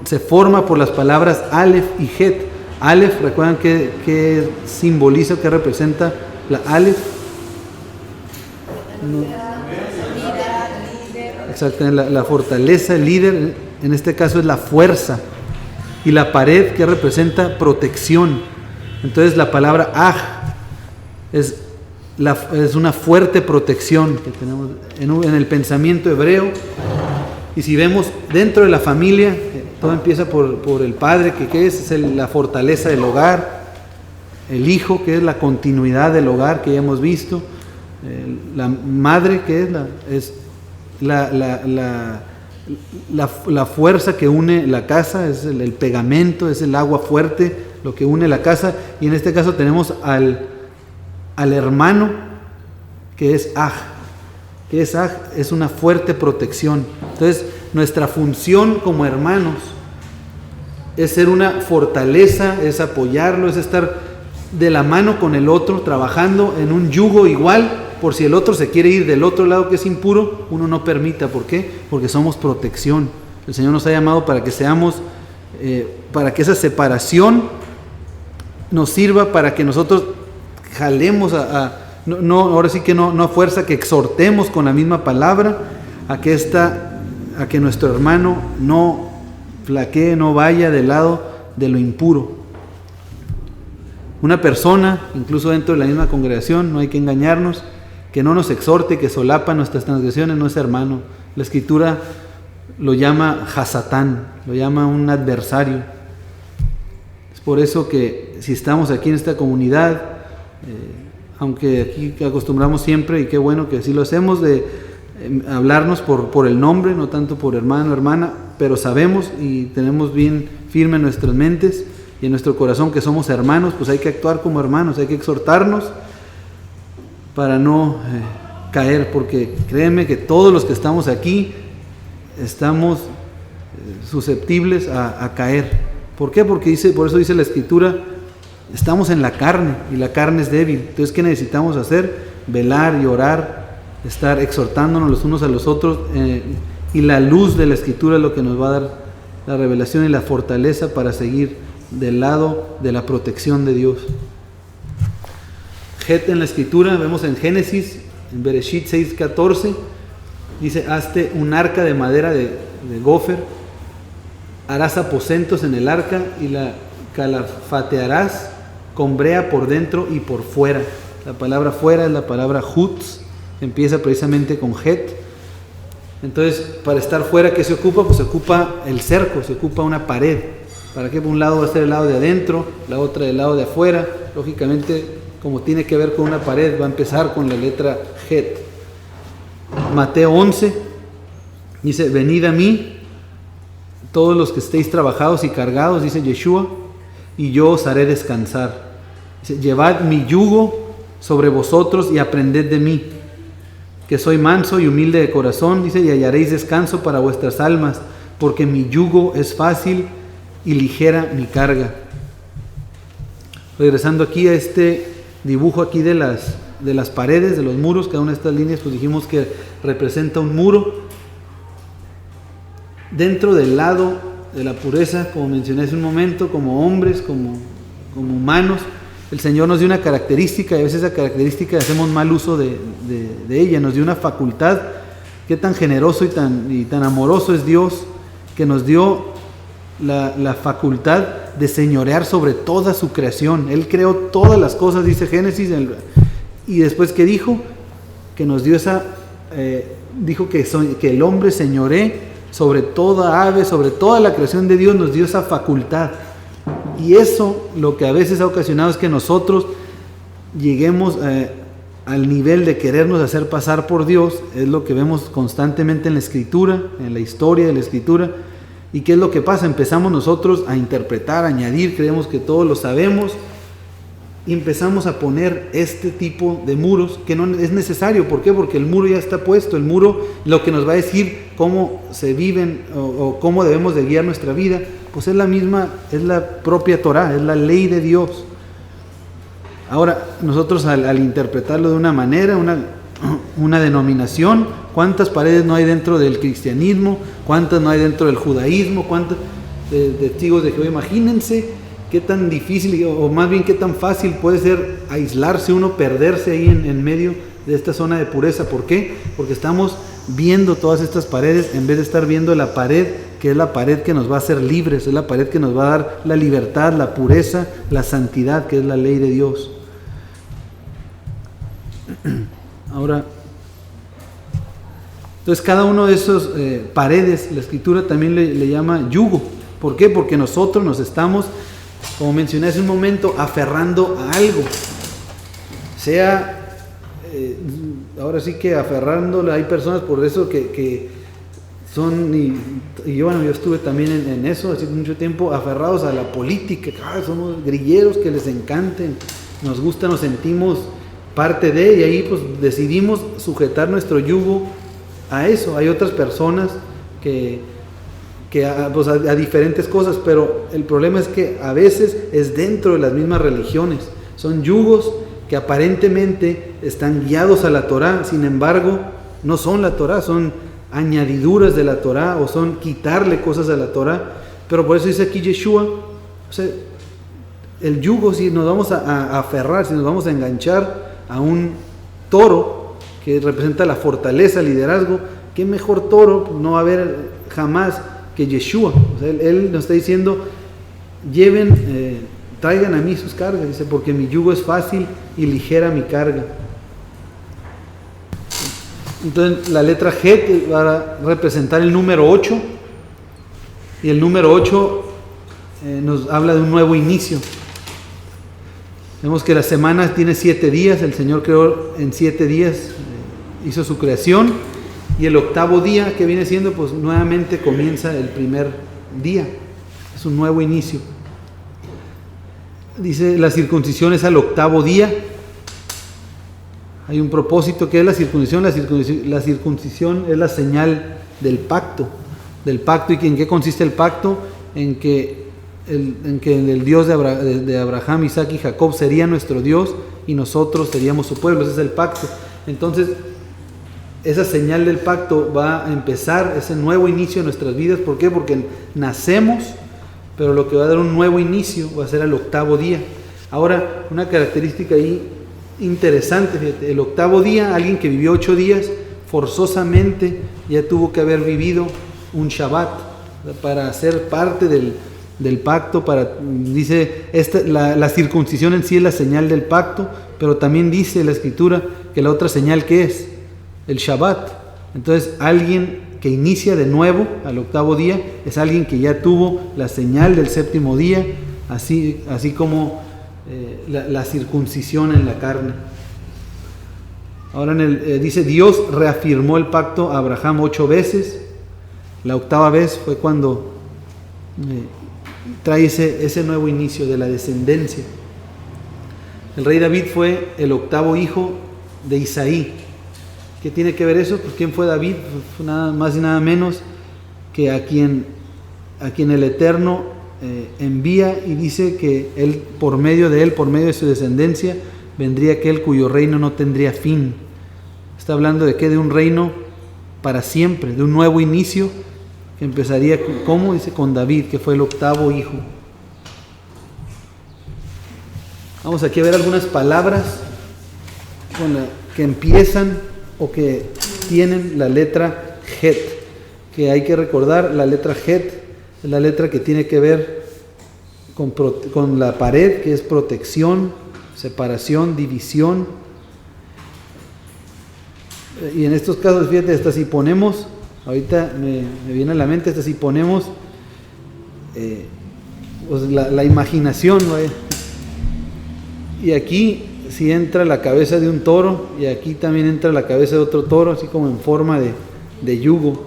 se forma por las palabras Aleph y Het. Aleph, ¿recuerdan qué simboliza, qué representa la Aleph? No. Exactamente, la fortaleza, el líder, en este caso es la fuerza. Y la pared, que representa protección. Entonces la palabra Aj es una fuerte protección que tenemos en el pensamiento hebreo. Y si vemos dentro de la familia, todo empieza por el padre, que es la fortaleza del hogar, el hijo, que es la continuidad del hogar, que ya hemos visto, la madre, que es la fuerza que une la casa, es el pegamento, es el agua fuerte, lo que une la casa. Y en este caso tenemos al hermano, que es Aj. Que es Aj, es una fuerte protección. Entonces, nuestra función como hermanos es ser una fortaleza, es apoyarlo, es estar de la mano con el otro, trabajando en un yugo igual. Por si el otro se quiere ir del otro lado, que es impuro, uno no permita. ¿Por qué? Porque somos protección. El Señor nos ha llamado para que seamos, para que esa separación nos sirva para que nosotros jalemos ahora sí que no a fuerza, que exhortemos con la misma palabra a que nuestro hermano no flaquee, no vaya del lado de lo impuro. Una persona, incluso dentro de la misma congregación, no hay que engañarnos, que no nos exhorte, que solapa nuestras transgresiones, no es hermano. La Escritura lo llama Hasatán, lo llama un adversario. Es por eso que si estamos aquí en esta comunidad, aunque aquí acostumbramos siempre, y qué bueno que así lo hacemos, de hablarnos por el nombre, no tanto por hermano, hermana, pero sabemos y tenemos bien firme en nuestras mentes y en nuestro corazón que somos hermanos, pues hay que actuar como hermanos, hay que exhortarnos para no caer, porque créeme que todos los que estamos aquí estamos susceptibles a caer. ¿Por qué? Porque por eso dice la Escritura, estamos en la carne y la carne es débil. Entonces, ¿qué necesitamos hacer? Velar y orar, estar exhortándonos los unos a los otros, y la luz de la Escritura es lo que nos va a dar la revelación y la fortaleza para seguir del lado de la protección de Dios. Het en la Escritura, vemos en Génesis, en Bereshit 6:14, dice: hazte un arca de madera de gofer, harás aposentos en el arca y la calafatearás con brea por dentro y por fuera. La palabra fuera es la palabra hutz, empieza precisamente con het. Entonces, para estar fuera, ¿qué se ocupa? Pues se ocupa el cerco, se ocupa una pared. ¿Para qué? Un lado va a ser el lado de adentro, la otra del lado de afuera. Lógicamente, como tiene que ver con una pared, va a empezar con la letra het. Mateo 11 dice: venid a mí, todos los que estéis trabajados y cargados, dice Yeshua, y yo os haré descansar. Dice: llevad mi yugo sobre vosotros y aprended de mí, que soy manso y humilde de corazón, dice, y hallaréis descanso para vuestras almas, porque mi yugo es fácil y ligera mi carga. Regresando aquí a este dibujo aquí de las paredes, de los muros, cada una de estas líneas pues dijimos que representa un muro. dentro del lado de la pureza, como mencioné hace un momento, como hombres, como humanos, el Señor nos dio una característica, y a veces esa característica hacemos mal uso de ella. Nos dio una facultad. Qué tan generoso y tan amoroso es Dios, que nos dio la facultad de señorear sobre toda su creación. Él creó todas las cosas, dice Génesis, y después que dijo que nos dio dijo que el hombre señoree sobre toda ave, sobre toda la creación de Dios, nos dio esa facultad. Y eso lo que a veces ha ocasionado es que nosotros lleguemos al nivel de querernos hacer pasar por Dios. Es lo que vemos constantemente en la Escritura, en la historia de la Escritura. ¿Y qué es lo que pasa? Empezamos nosotros a interpretar, a añadir, creemos que todo lo sabemos, y empezamos a poner este tipo de muros que no es necesario. ¿Por qué? Porque el muro ya está puesto. El muro lo que nos va a decir cómo se viven o cómo debemos de guiar nuestra vida, pues es la misma, es la propia Torá, es la ley de Dios. Ahora, nosotros al interpretarlo de una manera, una denominación, ¿cuántas paredes no hay dentro del cristianismo? ¿Cuántas no hay dentro del judaísmo? ¿Cuántos testigos de Jehová? Imagínense qué tan difícil, o más bien qué tan fácil puede ser aislarse uno, perderse ahí en medio de esta zona de pureza. ¿Por qué? Porque estamos viendo todas estas paredes en vez de estar viendo la pared, que es la pared que nos va a hacer libres, es la pared que nos va a dar la libertad, la pureza, la santidad, que es la ley de Dios. Ahora, entonces cada uno de esos paredes, la Escritura también le llama yugo. ¿Por qué? Porque nosotros nos estamos, como mencioné hace un momento, aferrando a algo. Ahora sí que aferrándole, hay personas por eso que son, y yo estuve también en eso hace mucho tiempo, aferrados a la política. Somos grilleros que les encanten, nos gusta, nos sentimos parte de, y ahí pues decidimos sujetar nuestro yugo a eso. Hay otras personas que a diferentes cosas, pero el problema es que a veces es dentro de las mismas religiones. Son yugos que aparentemente están guiados a la Torá, sin embargo no son la Torá, son añadiduras de la Torá, o son quitarle cosas a la Torá. Pero por eso dice aquí Yeshua, o sea, el yugo, si nos vamos a aferrar, si nos vamos a enganchar a un toro que representa la fortaleza, el liderazgo, ¿qué mejor toro no va a haber jamás que Yeshua? O sea, él nos está diciendo, traigan a mí sus cargas, dice, porque mi yugo es fácil y ligera mi carga. Entonces la letra G va a representar el número 8, y el número 8 nos habla de un nuevo inicio. Vemos que la semana tiene 7 días, el Señor creó en 7 días, hizo su creación, y el octavo día, que viene siendo, pues nuevamente comienza el primer día, es un nuevo inicio. Dice, la circuncisión es al octavo día. Hay un propósito. ¿Qué es la circuncisión? La circuncisión es la señal del pacto. ¿Y en qué consiste el pacto? En que el Dios de Abraham, Isaac y Jacob sería nuestro Dios y nosotros seríamos su pueblo. Ese es el pacto. Entonces, esa señal del pacto va a empezar ese nuevo inicio en nuestras vidas. ¿Por qué? Porque nacemos, pero lo que va a dar un nuevo inicio va a ser el octavo día. Ahora, una característica ahí interesante, fíjate, el octavo día, alguien que vivió 8 días, forzosamente ya tuvo que haber vivido un Shabbat para ser parte del pacto. Dice, la circuncisión en sí es la señal del pacto, pero también dice la Escritura que la otra señal, ¿qué es? El Shabbat. Entonces, alguien que inicia de nuevo al octavo día es alguien que ya tuvo la señal del séptimo día, así como la circuncisión en la carne. Ahora dice, Dios reafirmó el pacto a Abraham 8 veces. La octava vez fue cuando trae ese nuevo inicio de la descendencia. El rey David fue el octavo hijo de Isaí. ¿Qué tiene que ver eso? Pues ¿quién fue David? Fue nada más y nada menos que a quien el Eterno envía, y dice que él, por medio de su descendencia, vendría aquel cuyo reino no tendría fin. Está hablando de qué? De un reino para siempre, de un nuevo inicio que empezaría, ¿cómo? Dice, con David, que fue el 8º hijo. Vamos aquí a ver algunas palabras que empiezan o que tienen la letra Het, que hay que recordar. La letra Het es la letra que tiene que ver con la pared, que es protección, separación, división. Y en estos casos, fíjate, hasta si ponemos, ahorita me viene a la mente, hasta si ponemos pues la imaginación, ¿vale? Y aquí si entra la cabeza de un toro, y aquí también entra la cabeza de otro toro, así como en forma de yugo.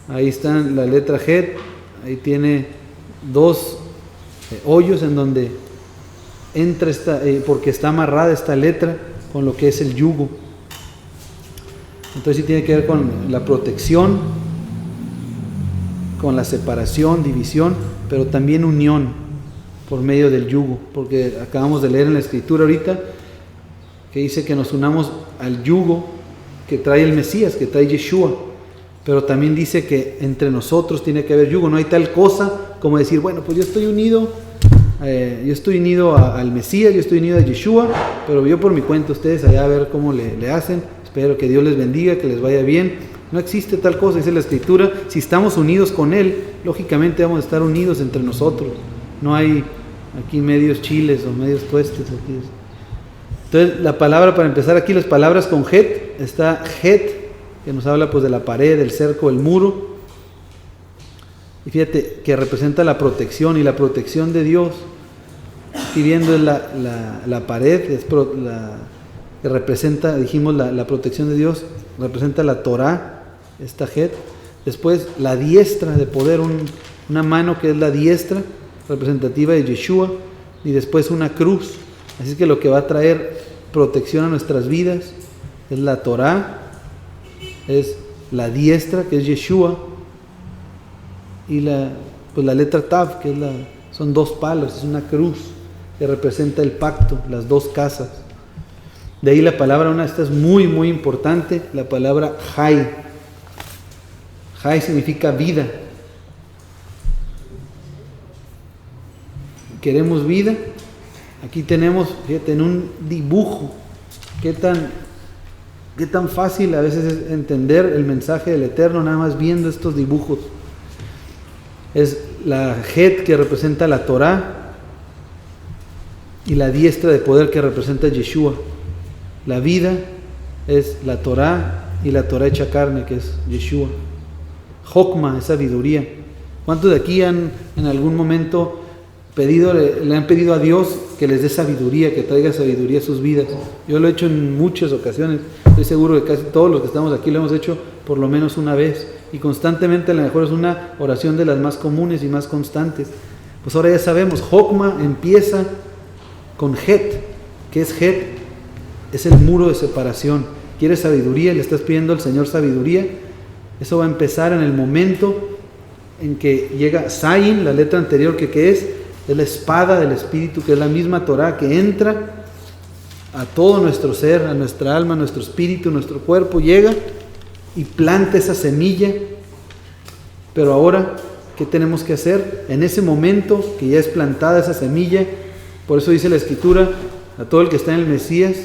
Ahí está la letra Het, ahí tiene 2 hoyos en donde entra porque está amarrada esta letra con lo que es el yugo. Entonces sí tiene que ver con la protección, con la separación, división, pero también unión por medio del yugo, porque acabamos de leer en la escritura ahorita que dice que nos unamos al yugo que trae el Mesías, que trae Yeshua, pero también dice que entre nosotros tiene que haber yugo. No hay tal cosa como decir, bueno, pues yo estoy unido al Mesías, yo estoy unido a Yeshua, pero yo por mi cuenta, ustedes allá a ver cómo le hacen. Espero que Dios les bendiga, que les vaya bien. No existe tal cosa, dice la escritura. Si estamos unidos con Él, lógicamente vamos a estar unidos entre nosotros. No hay aquí medios chiles o medios tuestes. Aquí. Entonces, la palabra, para empezar aquí, las palabras con Het, está Het, que nos habla pues de la pared, del cerco, el muro. Y fíjate que representa la protección, y la protección de Dios. Aquí viendo la pared, que representa, dijimos, la protección de Dios, representa la Torah, esta Het. Después la diestra de poder, una mano que es la diestra, representativa de Yeshua, y después una cruz. Así que lo que va a traer protección a nuestras vidas es la Torah, es la diestra, que es Yeshua, y la letra Tav, que son 2 palos, es una cruz que representa el pacto, las 2 casas. De ahí la palabra, esta es muy muy importante, la palabra Jai. Jai significa vida. ¿Queremos vida? Aquí tenemos, fíjate, en un dibujo, qué tan fácil a veces es entender el mensaje del Eterno nada más viendo estos dibujos. Es la Het, que representa la Torah, y la diestra de poder, que representa Yeshua. La vida es la Torah, y la Torah hecha carne, que es Yeshua. Jokma es sabiduría. ¿Cuántos de aquí en algún momento le han pedido a Dios que les dé sabiduría, que traiga sabiduría a sus vidas? Yo lo he hecho en muchas ocasiones. Estoy seguro que casi todos los que estamos aquí lo hemos hecho por lo menos una vez. Y constantemente, a lo mejor es una oración de las más comunes y más constantes. Pues ahora ya sabemos, Jokma empieza con Het. ¿Qué es Het? Es el muro de separación. ¿Quieres sabiduría? Le estás pidiendo al Señor sabiduría. Eso va a empezar en el momento en que llega Zayin, la letra anterior, que es la espada del Espíritu, que es la misma Torah, que entra a todo nuestro ser, a nuestra alma, a nuestro espíritu, a nuestro cuerpo, llega y planta esa semilla. Pero ahora, ¿qué tenemos que hacer? En ese momento que ya es plantada esa semilla, por eso dice la Escritura, a todo el que está en el Mesías,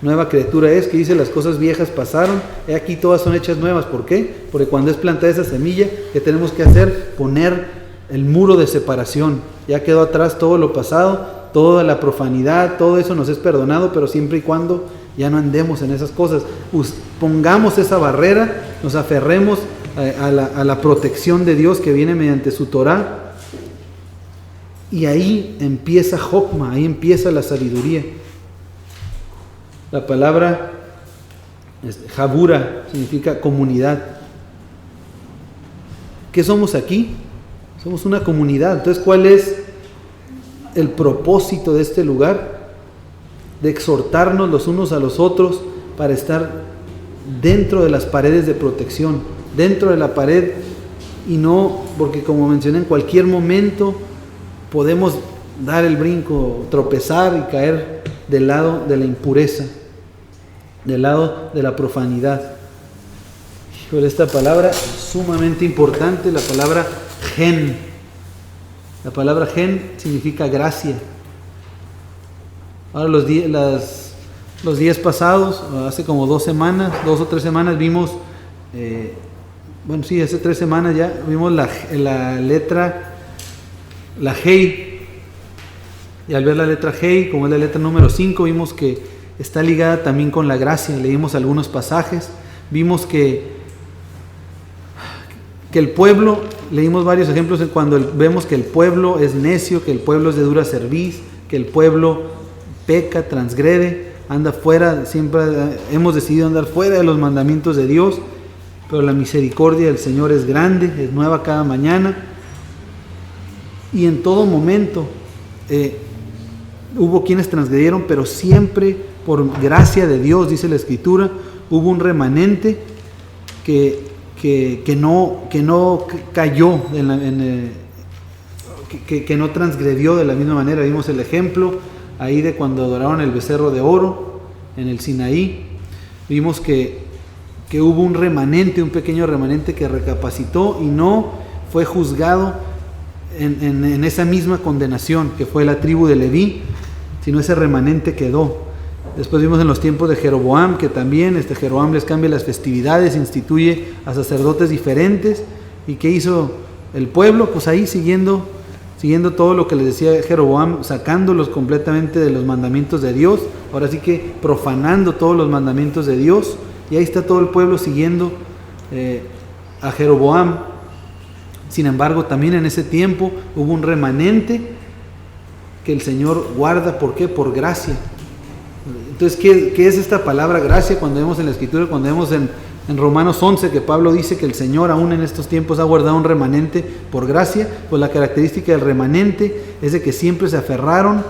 nueva criatura es, que dice, las cosas viejas pasaron, he aquí todas son hechas nuevas. ¿Por qué? Porque cuando es plantada esa semilla, ¿qué tenemos que hacer? Poner el muro de separación. Ya quedó atrás todo lo pasado, toda la profanidad, todo eso nos es perdonado, pero siempre y cuando ya no andemos en esas cosas. Pongamos esa barrera, nos aferremos a la protección de Dios que viene mediante su Torah, y ahí empieza Jokma, ahí empieza la sabiduría. La palabra Jabura significa comunidad. ¿Qué somos aquí? Somos una comunidad. Entonces, ¿cuál es el propósito de este lugar? De exhortarnos los unos a los otros para estar dentro de las paredes de protección, dentro de la pared, y no, porque como mencioné, en cualquier momento podemos dar el brinco, tropezar y caer del lado de la impureza, del lado de la profanidad. Pero esta palabra es sumamente importante, la palabra gen. La palabra gen significa gracia. Ahora los días pasados, hace como 2 o 3 semanas vimos, hace 3 semanas ya, vimos la letra, la Hei. Y al ver la letra Hei, como es la letra número 5, vimos que está ligada también con la gracia. Leímos algunos pasajes, vimos que el pueblo, leímos varios ejemplos cuando vemos que el pueblo es necio, que el pueblo es de dura cerviz, que el pueblo peca, transgrede, anda fuera, siempre hemos decidido andar fuera de los mandamientos de Dios, pero la misericordia del Señor es grande, es nueva cada mañana, y en todo momento hubo quienes transgredieron, pero siempre por gracia de Dios, dice la Escritura, hubo un remanente que no cayó, que no transgredió de la misma manera. Vimos el ejemplo ahí de cuando adoraron el becerro de oro en el Sinaí. Vimos que hubo un remanente, un pequeño remanente que recapacitó y no fue juzgado en esa misma condenación que fue la tribu de Leví, sino ese remanente quedó. Después vimos en los tiempos de Jeroboam que también Jeroboam les cambia las festividades, instituye a sacerdotes diferentes. ¿Y qué hizo el pueblo? Pues ahí siguiendo todo lo que les decía Jeroboam, sacándolos completamente de los mandamientos de Dios, ahora sí que profanando todos los mandamientos de Dios, y ahí está todo el pueblo siguiendo a Jeroboam. Sin embargo, también en ese tiempo hubo un remanente que el Señor guarda. ¿Por qué? Por gracia. Entonces, ¿qué es esta palabra gracia? Cuando vemos en la Escritura, cuando vemos en Romanos 11 que Pablo dice que el Señor aún en estos tiempos ha guardado un remanente por gracia, pues la característica del remanente es de que siempre se aferraron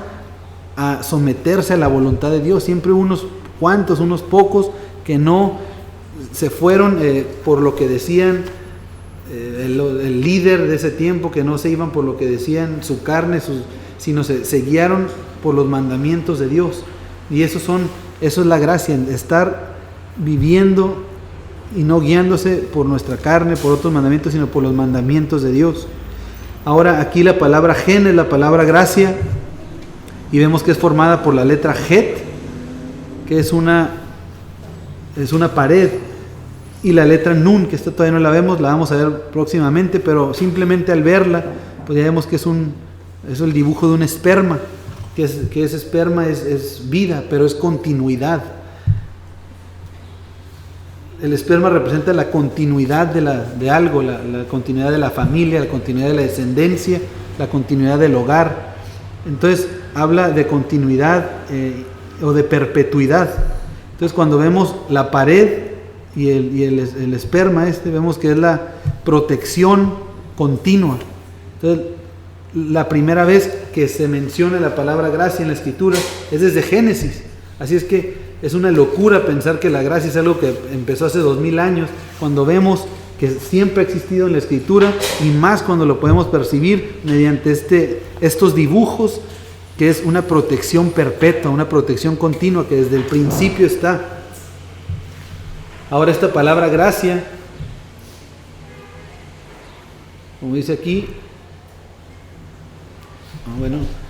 a someterse a la voluntad de Dios. Siempre unos cuantos, unos pocos que no se fueron por lo que decían el líder de ese tiempo, que no se iban por lo que decían su carne, sino se guiaron por los mandamientos de Dios. Y eso es la gracia, estar viviendo y no guiándose por nuestra carne, por otros mandamientos, sino por los mandamientos de Dios. Ahora aquí la palabra gen es la palabra gracia, y vemos que es formada por la letra het, que es una pared, y la letra nun, que esta todavía no la vemos, la vamos a ver próximamente, pero simplemente al verla, pues ya vemos que es el dibujo de un esperma, que es esperma, es vida, pero es continuidad. El esperma representa la continuidad de algo, la continuidad de la familia, la continuidad de la descendencia, la continuidad del hogar. Entonces habla de continuidad o de perpetuidad. Entonces cuando vemos la pared y el esperma vemos que es la protección continua. Entonces la primera vez que se menciona la palabra gracia en la Escritura es desde Génesis. Así es que es una locura pensar que la gracia es algo que empezó hace 2000 años, cuando vemos que siempre ha existido en la Escritura, y más cuando lo podemos percibir mediante estos dibujos, que es una protección perpetua, una protección continua que desde el principio está. Ahora esta palabra gracia, como dice aquí,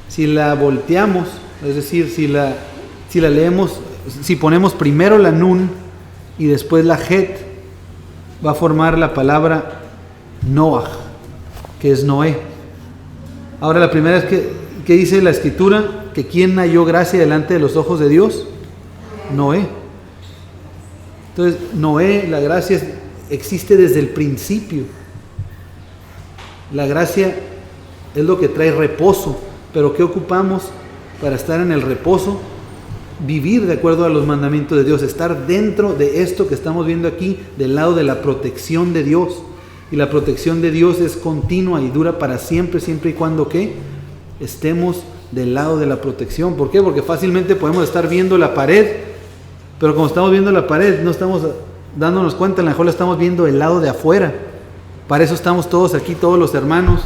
si la volteamos, es decir, si la leemos, si ponemos primero la nun y después la het, va a formar la palabra Noach, que es Noé. Ahora la primera es que dice la Escritura, que ¿quién halló gracia delante de los ojos de Dios? Noé. Entonces Noé, la gracia existe desde el principio. La gracia es lo que trae reposo, pero ¿qué ocupamos para estar en el reposo? Vivir de acuerdo a los mandamientos de Dios, estar dentro de esto que estamos viendo aquí, del lado de la protección de Dios. Y la protección de Dios es continua y dura para siempre, siempre y cuando ¿qué? Estemos del lado de la protección. ¿Por qué? Porque fácilmente podemos estar viendo la pared, pero como estamos viendo la pared, no estamos dándonos cuenta, a lo mejor la estamos viendo del lado de afuera. Para eso estamos todos aquí, todos los hermanos,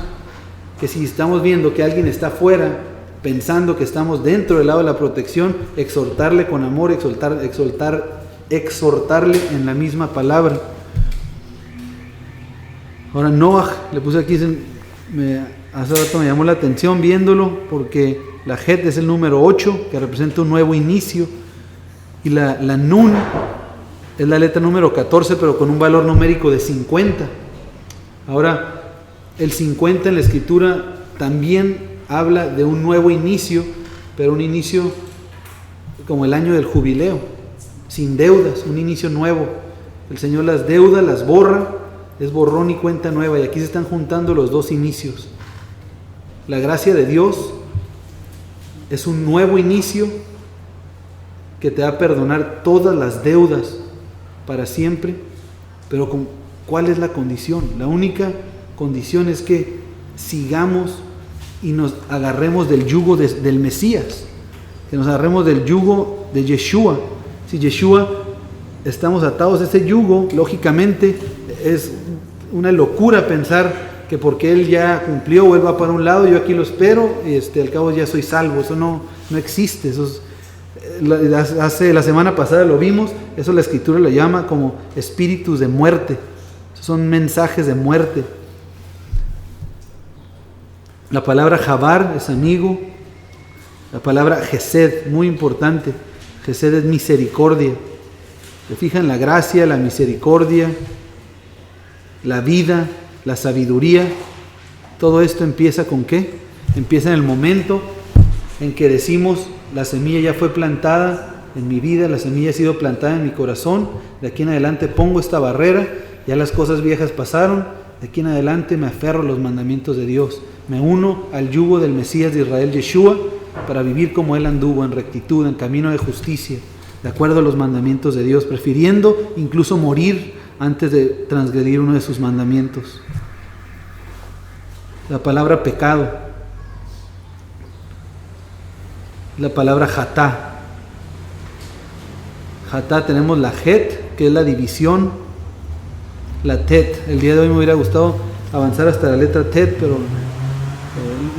que si estamos viendo que alguien está afuera, pensando que estamos dentro del lado de la protección, exhortarle con amor, exhortarle en la misma palabra. Ahora Noach, le puse aquí, hace rato me llamó la atención viéndolo, porque la Het es el número 8, que representa un nuevo inicio, y la Nun es la letra número 14, pero con un valor numérico de 50. Ahora, el 50 en la escritura también habla de un nuevo inicio, pero un inicio como el año del jubileo, sin deudas, un inicio nuevo. El Señor las deudas las borra, es borrón y cuenta nueva, y aquí se están juntando los dos inicios. La gracia de Dios es un nuevo inicio que te va a perdonar todas las deudas para siempre, pero ¿cuál es la condición? La única condición es que sigamos y nos agarremos del yugo del Mesías, que nos agarremos del yugo de Yeshua. Si Yeshua estamos atados a ese yugo, lógicamente es una locura pensar que porque Él ya cumplió o Él va para un lado, yo aquí lo espero, al cabo ya soy salvo. Eso no existe. Eso es, la semana pasada lo vimos, eso la Escritura lo llama como espíritus de muerte. Son mensajes de muerte. La palabra Jabar es amigo. La palabra Gesed, muy importante. Gesed es misericordia. Se fijan, la gracia, la misericordia, la vida, la sabiduría. Todo esto empieza ¿con qué? Empieza en el momento en que decimos: la semilla ya fue plantada en mi vida, la semilla ha sido plantada en mi corazón. De aquí en adelante pongo esta barrera. Ya las cosas viejas pasaron. De aquí en adelante me aferro a los mandamientos de Dios. Me uno al yugo del Mesías de Israel, Yeshua, para vivir como Él anduvo, en rectitud, en camino de justicia, de acuerdo a los mandamientos de Dios, prefiriendo incluso morir antes de transgredir uno de sus mandamientos. La palabra pecado, la palabra jatá. Jatá, tenemos la Het, que es la división, la Tet. El día de hoy me hubiera gustado avanzar hasta la letra Tet, pero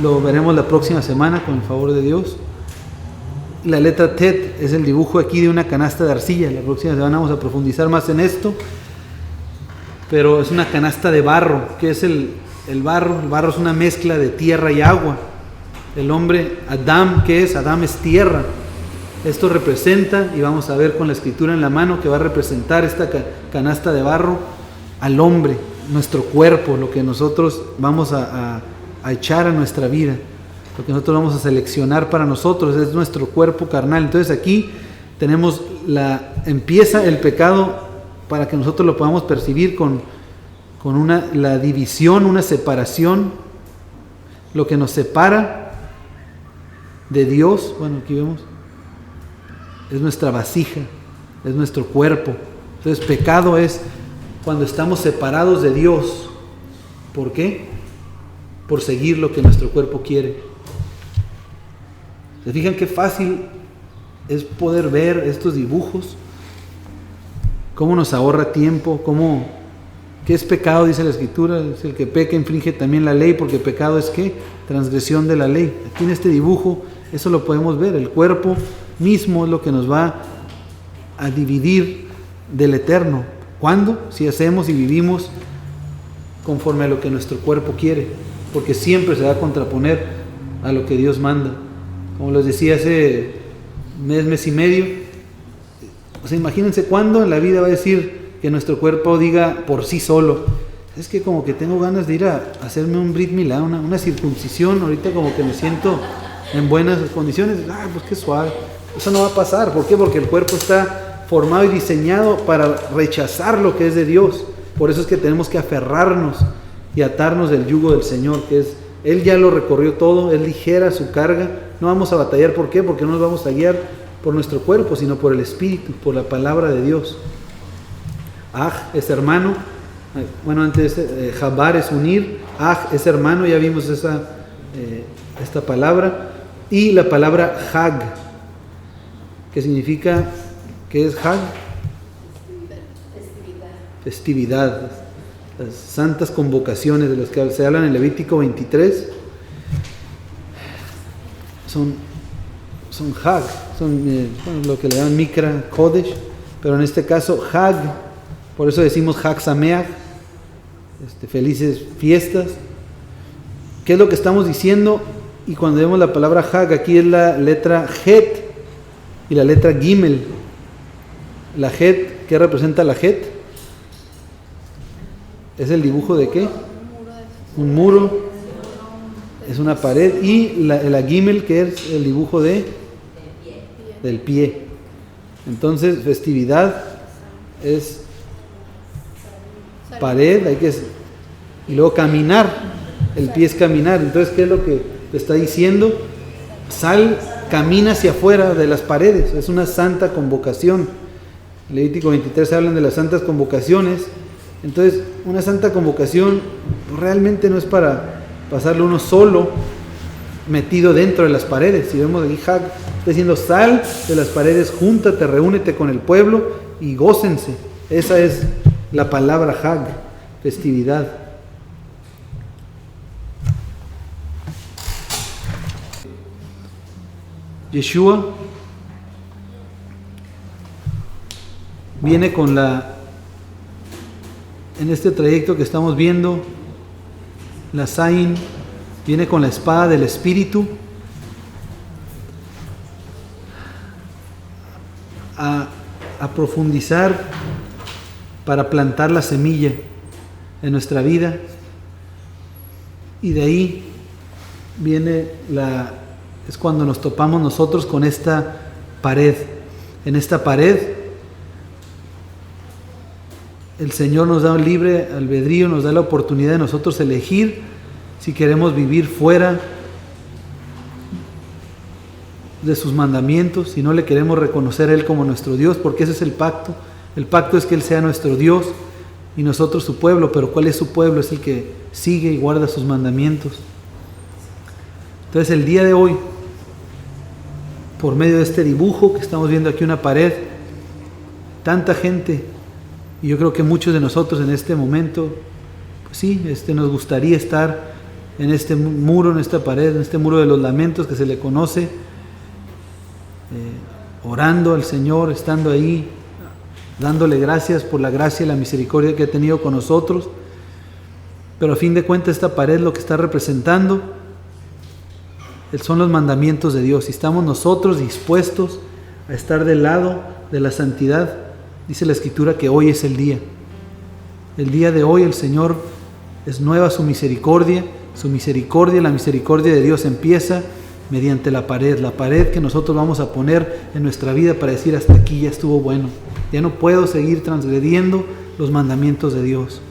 lo veremos la próxima semana con el favor de Dios. La letra Tet es el dibujo aquí de una canasta de arcilla. La próxima semana vamos a profundizar más en esto, pero es una canasta de barro. ¿Qué es el barro? El barro es una mezcla de tierra y agua. El hombre Adam, ¿qué es? Adam es tierra. Esto representa, y vamos a ver con la escritura en la mano, que va a representar esta canasta de barro al hombre, nuestro cuerpo, lo que nosotros vamos a echar a nuestra vida, lo que nosotros vamos a seleccionar para nosotros, es nuestro cuerpo carnal. Entonces aquí tenemos empieza el pecado para que nosotros lo podamos percibir con la división, una separación, lo que nos separa de Dios. Bueno, aquí vemos, es nuestra vasija, es nuestro cuerpo. Entonces pecado es cuando estamos separados de Dios. ¿Por qué? Por seguir lo que nuestro cuerpo quiere. ¿Se fijan qué fácil es poder ver estos dibujos? ¿Cómo nos ahorra tiempo? ¿Qué es pecado? Dice la Escritura: es el que peca infringe también la ley, porque pecado es ¿qué? Transgresión de la ley. Aquí en este dibujo eso lo podemos ver. El cuerpo mismo es lo que nos va a dividir del eterno. ¿Cuándo? Si hacemos y vivimos conforme a lo que nuestro cuerpo quiere, porque siempre se va a contraponer a lo que Dios manda. Como les decía hace mes y medio, o sea, imagínense cuándo en la vida va a decir que nuestro cuerpo diga por sí solo: es que como que tengo ganas de ir a hacerme un Brit Milá, una circuncisión, ahorita como que me siento en buenas condiciones. Pues qué suave. Eso no va a pasar. ¿Por qué? Porque el cuerpo está formado y diseñado para rechazar lo que es de Dios. Por eso es que tenemos que aferrarnos y atarnos del yugo del Señor, que es Él ya lo recorrió todo, es ligera su carga. No vamos a batallar. ¿Por qué? Porque no nos vamos a guiar por nuestro cuerpo, sino por el Espíritu, por la palabra de Dios. Aj es hermano. Bueno, antes Jabar es unir. Aj es hermano, ya vimos esta palabra. Y la palabra Hag, que significa, ¿qué es Hag? Festividad. Las santas convocaciones de las que se hablan en Levítico 23 son Hag, son lo que le llaman Mikra Kodesh, pero en este caso Hag, por eso decimos Hag Sameach, felices fiestas. ¿Qué es lo que estamos diciendo? Y cuando vemos la palabra Hag, aquí es la letra Het y la letra Gimel. La Het, ¿qué representa la Het? ¿Es el dibujo de qué? Un muro, es una pared. Y la Gimel, que es el dibujo del pie. Entonces, festividad es pared, y luego caminar, el pie es caminar. Entonces, ¿qué es lo que te está diciendo? Sal, camina hacia afuera de las paredes, es una santa convocación. En Levítico 23 hablan de las santas convocaciones. Entonces, una santa convocación pues, realmente no es para pasarlo uno solo, metido dentro de las paredes. Si vemos aquí, Hag está diciendo, sal de las paredes, júntate, reúnete con el pueblo y gócense. Esa es la palabra Hag, festividad. Yeshua viene en este trayecto que estamos viendo, la Zain, viene con la espada del Espíritu a profundizar para plantar la semilla en nuestra vida. Y de ahí viene es cuando nos topamos nosotros con esta pared. En esta pared el Señor nos da un libre albedrío, nos da la oportunidad de nosotros elegir si queremos vivir fuera de sus mandamientos, si no le queremos reconocer a Él como nuestro Dios, porque ese es el pacto. El pacto es que Él sea nuestro Dios y nosotros su pueblo, pero ¿cuál es su pueblo? Es el que sigue y guarda sus mandamientos. Entonces el día de hoy, por medio de este dibujo que estamos viendo aquí, una pared, tanta gente, y yo creo que muchos de nosotros en este momento, pues sí, nos gustaría estar en este muro, en esta pared, en este muro de los lamentos que se le conoce, orando al Señor, estando ahí, dándole gracias por la gracia y la misericordia que ha tenido con nosotros. Pero a fin de cuentas esta pared lo que está representando son los mandamientos de Dios. Si estamos nosotros dispuestos a estar del lado de la santidad, dice la Escritura que hoy es el día. El día de hoy el Señor es nueva su misericordia, la misericordia de Dios empieza mediante la pared que nosotros vamos a poner en nuestra vida para decir hasta aquí ya estuvo bueno, ya no puedo seguir transgrediendo los mandamientos de Dios.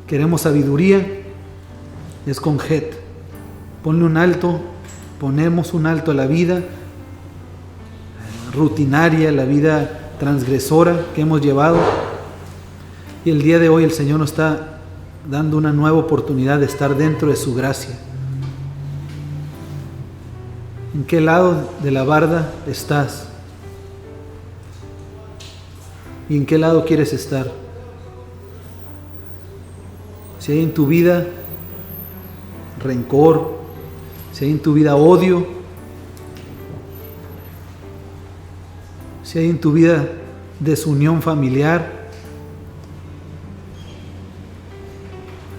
Queremos sabiduría, es con Het. Ponle un alto, ponemos un alto a la vida rutinaria, la vida transgresora que hemos llevado, y el día de hoy el Señor nos está dando una nueva oportunidad de estar dentro de su gracia. ¿En qué lado de la barda estás? ¿Y en qué lado quieres estar? Si hay en tu vida rencor, si hay en tu vida odio, si hay en tu vida desunión familiar,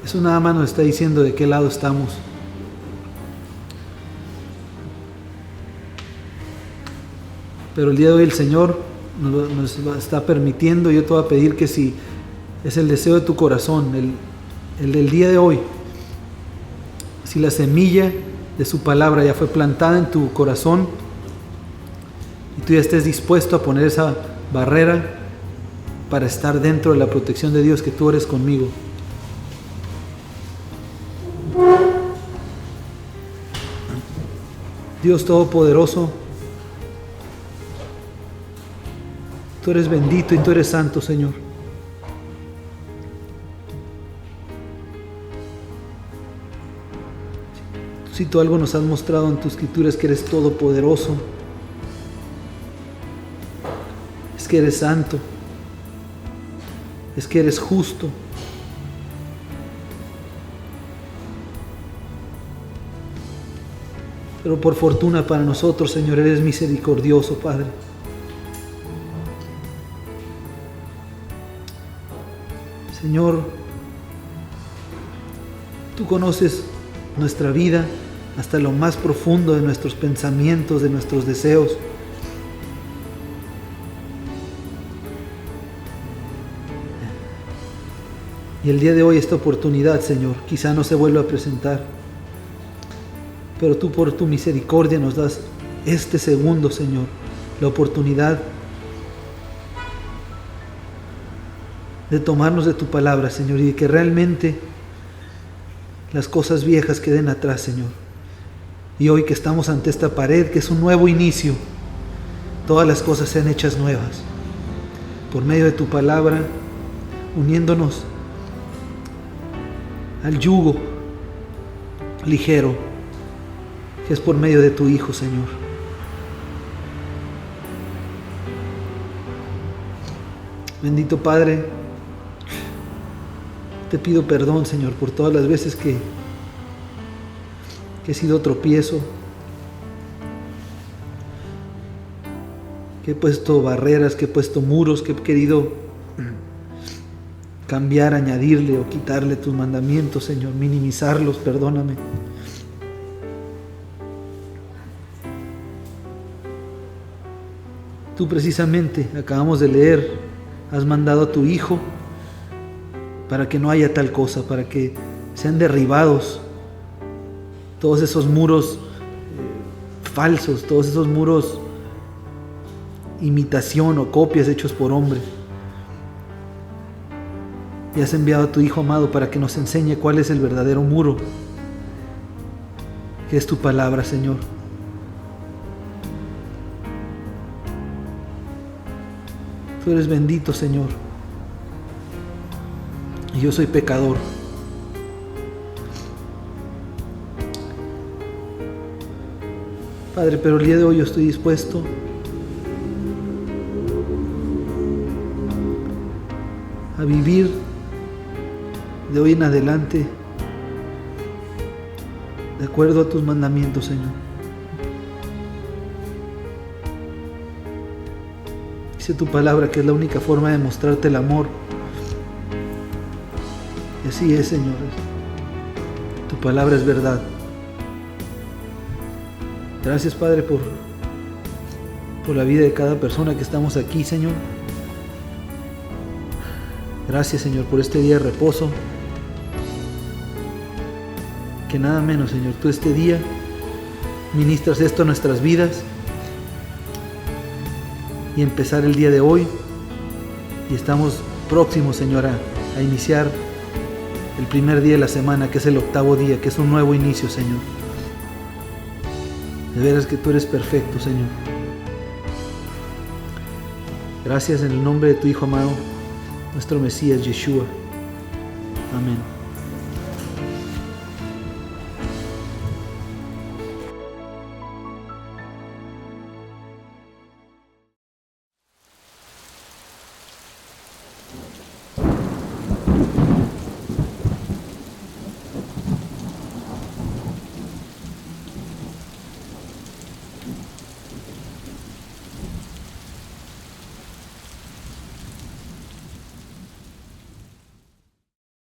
eso nada más nos está diciendo de qué lado estamos. Pero el día de hoy el Señor nos está permitiendo, yo te voy a pedir que si es el deseo de tu corazón, el del día de hoy, si la semilla de su palabra ya fue plantada en tu corazón y tú ya estés dispuesto a poner esa barrera para estar dentro de la protección de Dios, que tú eres conmigo. Dios Todopoderoso, tú eres bendito y tú eres santo, Señor. Si tú algo nos has mostrado en tus escrituras, que eres todopoderoso, es que eres santo, es que eres justo. Pero por fortuna para nosotros, Señor, eres misericordioso, Padre. Señor, Tú conoces nuestra vida hasta lo más profundo de nuestros pensamientos, de nuestros deseos. Y el día de hoy esta oportunidad, Señor, quizá no se vuelva a presentar, pero Tú por Tu misericordia nos das este segundo, Señor, la oportunidad de tomarnos de Tu palabra, Señor, y de que realmente las cosas viejas queden atrás, Señor. Y hoy que estamos ante esta pared, que es un nuevo inicio, todas las cosas sean hechas nuevas. Por medio de Tu palabra, uniéndonos al yugo ligero, que es por medio de Tu Hijo, Señor. Bendito Padre, Te pido perdón, Señor, por todas las veces que he sido tropiezo, que he puesto barreras, que he puesto muros, que he querido cambiar, añadirle o quitarle Tus mandamientos, Señor, minimizarlos, perdóname. Tú precisamente, acabamos de leer, has mandado a Tu Hijo para que no haya tal cosa, para que sean derribados todos esos muros falsos, todos esos muros imitación o copias hechos por hombres. Y has enviado a Tu Hijo amado para que nos enseñe cuál es el verdadero muro, que es Tu palabra, Señor. Tú eres bendito, Señor, y yo soy pecador. Padre, pero el día de hoy yo estoy dispuesto a vivir de hoy en adelante de acuerdo a Tus mandamientos, Señor. Dice Tu palabra que es la única forma de mostrarte el amor. Y así es, Señor. Tu palabra es verdad. Gracias, Padre, por la vida de cada persona que estamos aquí, Señor. Gracias, Señor, por este día de reposo. Que nada menos, Señor, Tú este día ministras esto a nuestras vidas y empezar el día de hoy. Y estamos próximos, Señor, a iniciar el primer día de la semana, que es el 8º día, que es un nuevo inicio, Señor. De veras que Tú eres perfecto, Señor. Gracias en el nombre de Tu Hijo amado, nuestro Mesías, Yeshua. Amén.